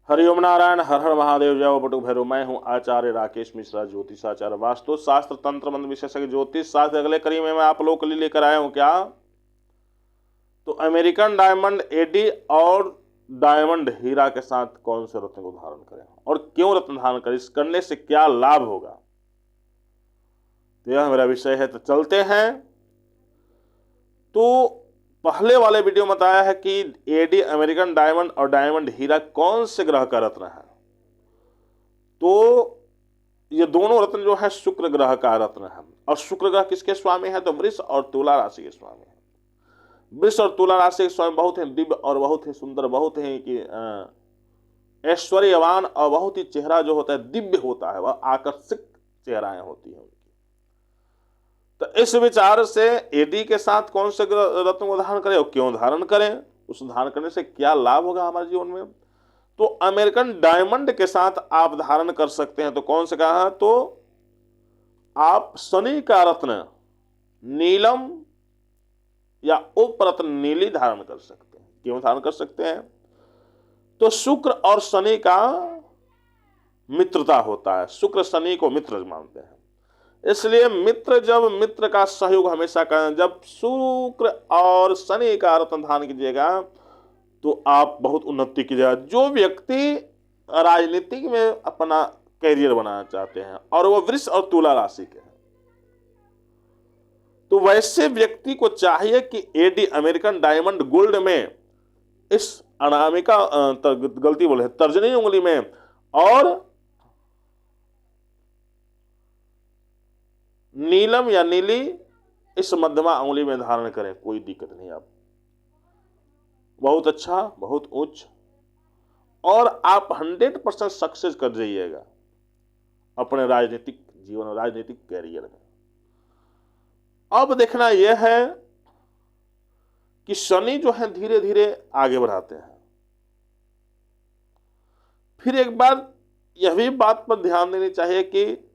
हरिओम नारायण, हर हर महादेव, जय बटुक भैरव। मैं हूं आचार्य राकेश मिश्रा, ज्योतिषाचार्य, वास्तु शास्त्र, तंत्र मंत्र विशेषज्ञ, ज्योतिष शास्त्र। अगले कड़ी में मैं आप लोगों के लिए लेकर आया हूं क्या, तो अमेरिकन डायमंड एडी और डायमंड हीरा के साथ कौन से रत्न को धारण करें और क्यों रत्न धारण करें, इस करने से क्या लाभ होगा, तो यह मेरा विषय है। तो चलते हैं। तो पहले वाले वीडियो में बताया है कि एडी अमेरिकन डायमंड और डायमंड हीरा कौन से ग्रह का रत्न है। तो ये दोनों रत्न जो है शुक्र ग्रह का रत्न है। और शुक्र ग्रह किसके स्वामी है, तो वृष और तुला राशि के स्वामी है। वृष और तुला राशि के स्वामी बहुत ही दिव्य और बहुत ही सुंदर, बहुत ही कि ऐश्वर्यवान और बहुत ही चेहरा जो होता है दिव्य होता है, वह आकर्षक चेहराएं होती हैं। तो इस विचार से एडी के साथ कौन से रत्न को धारण करें और क्यों धारण करें, उस धारण करने से क्या लाभ होगा हमारे जीवन में, तो अमेरिकन डायमंड के साथ आप धारण कर सकते हैं। तो कौन से कहा, तो आप शनि का रत्न नीलम या उपरत्न नीली धारण कर सकते हैं। क्यों धारण कर सकते हैं, तो शुक्र और शनि का मित्रता होता है, शुक्र शनि को मित्र मानते हैं, इसलिए मित्र जब मित्र का सहयोग हमेशा करें। जब शुक्र और शनि का रत्न धारण कीजिएगा तो आप बहुत उन्नति कीजिएगा। जो व्यक्ति राजनीति में अपना कैरियर बनाना चाहते हैं और वो वृष और तुला राशि के हैं, तो वैसे व्यक्ति को चाहिए कि एडी अमेरिकन डायमंड गोल्ड में इस अनामिका गलती बोले तर्जनी उंगली में और नीलम या नीली इस मध्यमा उंगली में धारण करें, कोई दिक्कत नहीं। आप बहुत अच्छा, बहुत उच्च, और आप 100% सक्सेस कर जाइएगा अपने राजनीतिक जीवन, राजनीतिक कैरियर में। अब देखना यह है कि शनि जो है धीरे धीरे आगे बढ़ाते हैं। फिर एक बार यह भी बात पर ध्यान देनी चाहिए कि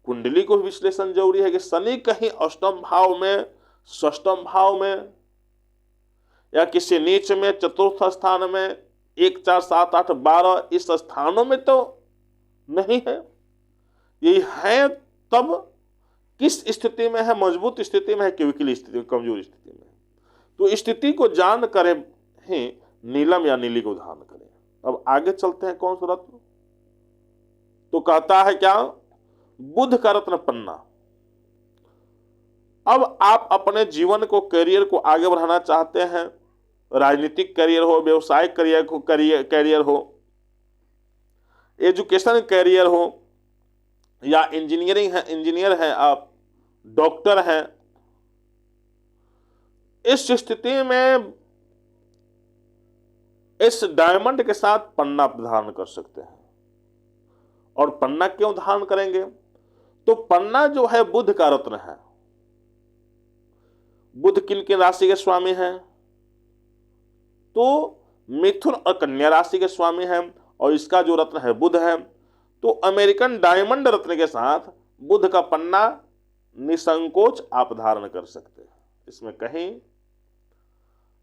कुंडली को विश्लेषण जरूरी है कि शनि कहीं अष्टम भाव में, षष्ठम भाव में या किसी नीच में, चतुर्थ स्थान में, 1, 4, 7, 8, 12 इस स्थानों में तो नहीं है। ये है तब किस स्थिति में है, मजबूत स्थिति में है कि विकल स्थिति में, कमजोर स्थिति में। तो स्थिति को जान करें ही नीलम या नीली को धारण करें। अब आगे चलते हैं कौन सा रत्न, तो कहता है क्या, बुध का रत्न पन्ना। अब आप अपने जीवन को, कैरियर को आगे बढ़ाना चाहते हैं, राजनीतिक कैरियर हो, व्यवसायिक कैरियर हो, एजुकेशन कैरियर हो, या इंजीनियरिंग है, इंजीनियर हैं आप, डॉक्टर हैं, इस स्थिति में इस डायमंड के साथ पन्ना धारण कर सकते हैं। और पन्ना क्यों धारण करेंगे, तो पन्ना जो है बुध का रत्न है। बुध किन किन राशि के स्वामी हैं, तो मिथुन और कन्या राशि के स्वामी हैं, और इसका जो रत्न है बुध है। तो अमेरिकन डायमंड रत्न के साथ बुध का पन्ना निसंकोच आप धारण कर सकते हैं, इसमें कहीं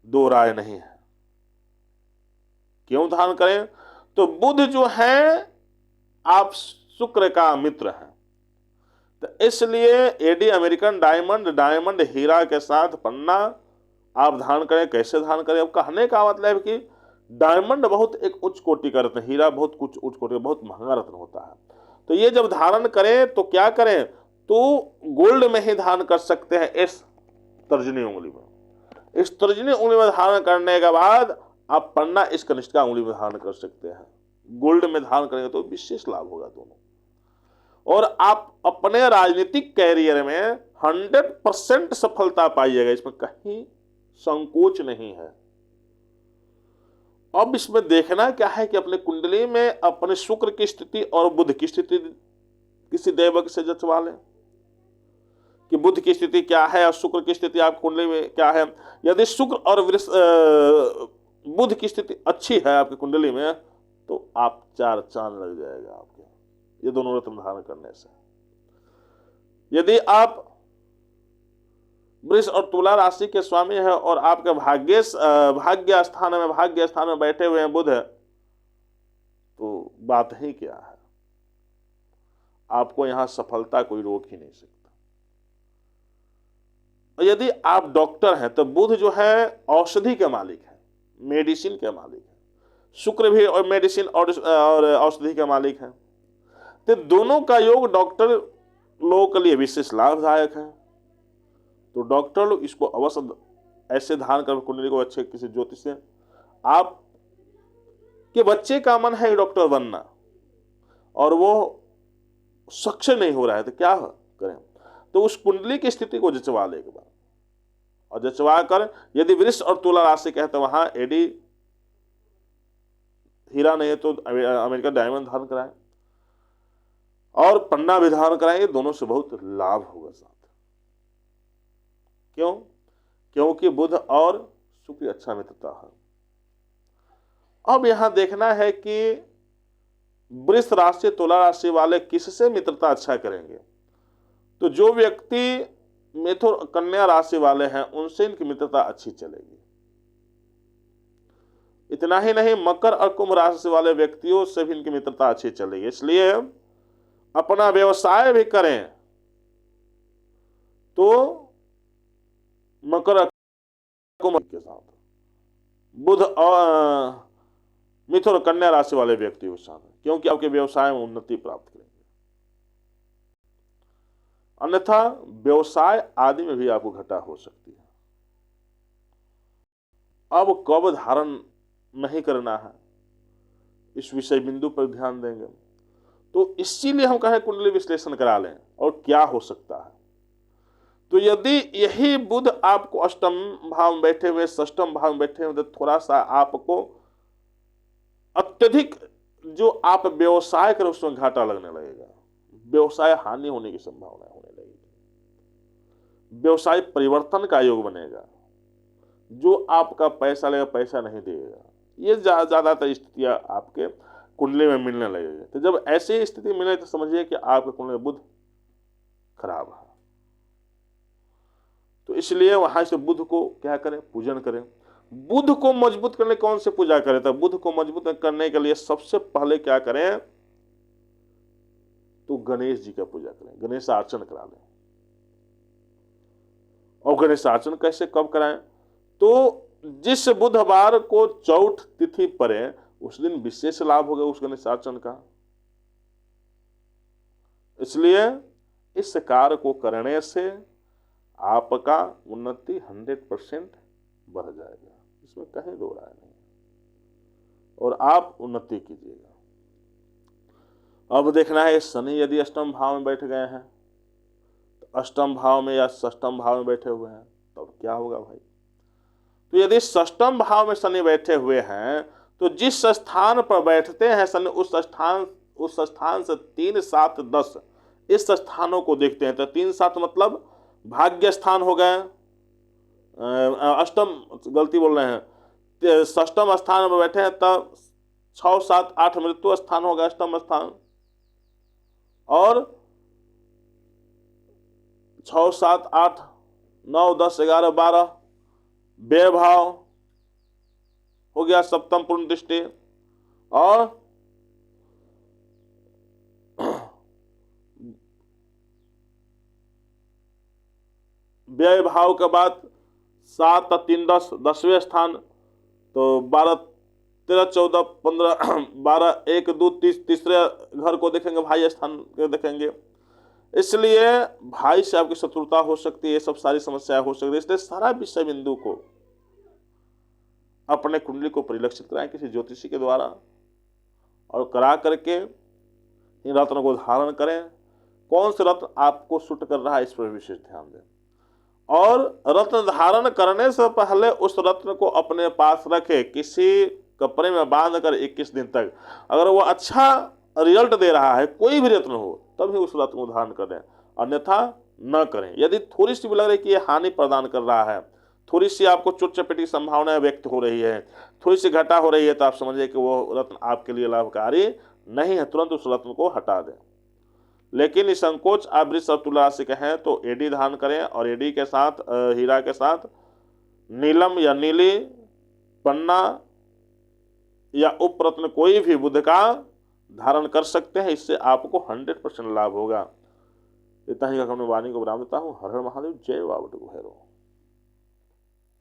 दो राय नहीं है। क्यों धारण करें, तो बुध जो है आप शुक्र का मित्र है, तो इसलिए एडी अमेरिकन डायमंड, डायमंड हीरा के साथ पन्ना आप धारण करें। कैसे धारण करें, अब कहने का मतलब है कि डायमंड बहुत एक उच्च कोटि का रत्न, हीरा बहुत कुछ उच्च कोटि का, बहुत महंगा रत्न होता है। तो ये जब धारण करें तो क्या करें, तो गोल्ड में ही धारण कर सकते हैं, इस तर्जनी उंगली में। इस तर्जनी उंगली में धारण करने के बाद आप पन्ना इस कनिष्ठा उंगली में धारण कर सकते हैं। गोल्ड में धारण करेंगे तो विशेष लाभ होगा दोनों, और आप अपने राजनीतिक कैरियर में 100% सफलता पाइएगा, इसमें कहीं संकोच नहीं है। अब इसमें देखना क्या है कि अपने कुंडली में अपने शुक्र की स्थिति और बुध की स्थिति किसी दैवज्ञ से जचवा लें कि बुध की स्थिति क्या है और शुक्र की स्थिति आप कुंडली में क्या है। यदि शुक्र और बुध की स्थिति अच्छी है आपकी कुंडली में, तो आप 4 चांद लग जाएगा आपके ये दोनों रत्न धारण करने से। यदि आप वृष और तुला राशि के स्वामी है और आपके भाग्य स्थान में बैठे हुए हैं बुध, तो बात ही क्या है, आपको यहां सफलता कोई रोक ही नहीं सकता। और यदि आप डॉक्टर हैं तो बुध जो है औषधि के मालिक है, मेडिसिन के मालिक है, शुक्र भी और मेडिसिन और औषधि के मालिक है। तो दोनों का योग डॉक्टर लोगों के लिए विशेष लाभदायक है। तो डॉक्टर लोग इसको अवश्य ऐसे धारण कर कुंडली को अच्छे किसी ज्योतिष से, आप के बच्चे का मन है डॉक्टर बनना और वो सक्षम नहीं हो रहा है तो क्या करें, तो उस कुंडली की स्थिति को जचवा ले एक बार, और जचवा कर यदि वृष और तुला राशि का है तो वहां एडी हीरा नहीं है तो अमेरिका डायमंड धारण कराएं और पन्ना भी धारण कराएं, ये दोनों से बहुत लाभ होगा साथ। क्यों? क्योंकि बुध और शुक्र अच्छा मित्रता है। अब यहां देखना है कि वृष राशि तुला राशि वाले किससे मित्रता अच्छा करेंगे। तो जो व्यक्ति मिथुन कन्या राशि वाले हैं उनसे इनकी मित्रता अच्छी चलेगी। इतना ही नहीं, मकर और कुंभ राशि वाले व्यक्तियों से भी इनकी मित्रता अच्छी चलेगी। इसलिए अपना व्यवसाय भी करें तो मकर कुंभ के साथ, बुध और मिथुन कन्या राशि वाले व्यक्तियों के साथ, क्योंकि आपके व्यवसाय में उन्नति प्राप्त करेंगे। अन्यथा व्यवसाय आदि में भी आपको घाटा हो सकती है। अब कब धारण नहीं करना है इस विषय बिंदु पर ध्यान देंगे। तो इसीलिए हम कहें कुंडली विश्लेषण करा लें और क्या हो सकता है। तो यदि यही बुध आपको अष्टम भाव में बैठे हुए, षष्टम भाव में बैठे हुए, तो थोड़ा सा आपको अत्यधिक जो आप व्यवसाय करें उसमें घाटा लगने लगेगा, व्यवसाय हानि होने की संभावना होने लगेगी, व्यवसाय परिवर्तन का योग बनेगा, जो आपका पैसा लेगा पैसा नहीं देगा। ये ज्यादातर स्थितियां आपके कुंडली में मिलने लगेगी। तो जब ऐसी स्थिति मिले तो समझिए कि आपके कुंडली में बुध खराब है। तो इसलिए वहां से बुध को क्या करें, पूजन करें। बुध को मजबूत करने कौन से पूजा करें, तो बुध को मजबूत करने के लिए सबसे पहले क्या करें, तो गणेश जी का पूजा करें, गणेश अर्चन करा लें। और गणेश अर्चन कैसे कब कराएं, तो जिस बुधवार को चौथ तिथि पड़े उस दिन विशेष लाभ होगा उस गणेश अर्चन का। इसलिए इस कार्य को करने से आपका उन्नति 100% बढ़ जाएगा, इसमें कहीं दो राय नहीं, और आप उन्नति कीजिएगा। अब देखना है शनि यदि अष्टम भाव में बैठ गए हैं, तो अष्टम भाव में या षष्टम भाव में बैठे हुए हैं तब क्या होगा भाई। तो यदि षष्टम भाव में शनि बैठे हुए हैं तो जिस स्थान पर बैठते हैं शनि उस स्थान से 3, 7, 10 इस स्थानों को देखते हैं। तो 3, 7 मतलब भाग्य स्थान हो गए, अष्टम गलती बोल रहे हैं, षष्टम स्थान पर बैठे हैं तब 6, 7, 8 मृत्यु स्थान होगा अष्टम स्थान, और 6, 7, 8, 9, 10, 11, 12 व्यय भाव हो गया सप्तम पूर्ण दृष्टि, और व्यय भाव के बाद 7, 3, 10 10वें स्थान, तो 12, 13, 14, 15, 12, 1, 2, 30 तीसरे घर को देखेंगे, भाई स्थान को देखेंगे। इसलिए भाई से आपकी शत्रुता हो सकती है, ये सब सारी समस्याएं हो सकती है। इसलिए सारा विषय बिंदु को अपने कुंडली को परिलक्षित कराएं किसी ज्योतिषी के द्वारा, और करा करके इन रत्नों को धारण करें। कौन से रत्न आपको सूट कर रहा है इस पर विशेष ध्यान दें, और रत्न धारण करने से पहले उस रत्न को अपने पास रखें, किसी कपड़े में बांध कर 21 दिन तक। अगर वो अच्छा रिजल्ट दे रहा है, कोई भी रत्न हो, तभी उस रत्न को धारण करें, अन्यथा न करें। यदि थोड़ी सी भी लग रही है कि ये हानि प्रदान कर रहा है, थोड़ी सी आपको चोट चपेट की संभावना व्यक्त हो रही है, थोड़ी सी घटा हो रही है, तो आप समझिए कि वो रत्न आपके लिए लाभकारी नहीं है, तुरंत उस रत्न को हटा दें। लेकिन निसंकोच आप वृष और तुला राशि के हैं तो एडी धारण करें, और एडी के साथ हीरा के साथ नीलम या नीली पन्ना या उपरत्न कोई भी बुध का धारण कर सकते हैं। इससे आपको 100% लाभ होगा। इतना ही अपनी वाणी को विराम देता हूँ। हर हर महादेव, जय बाबा भैरव।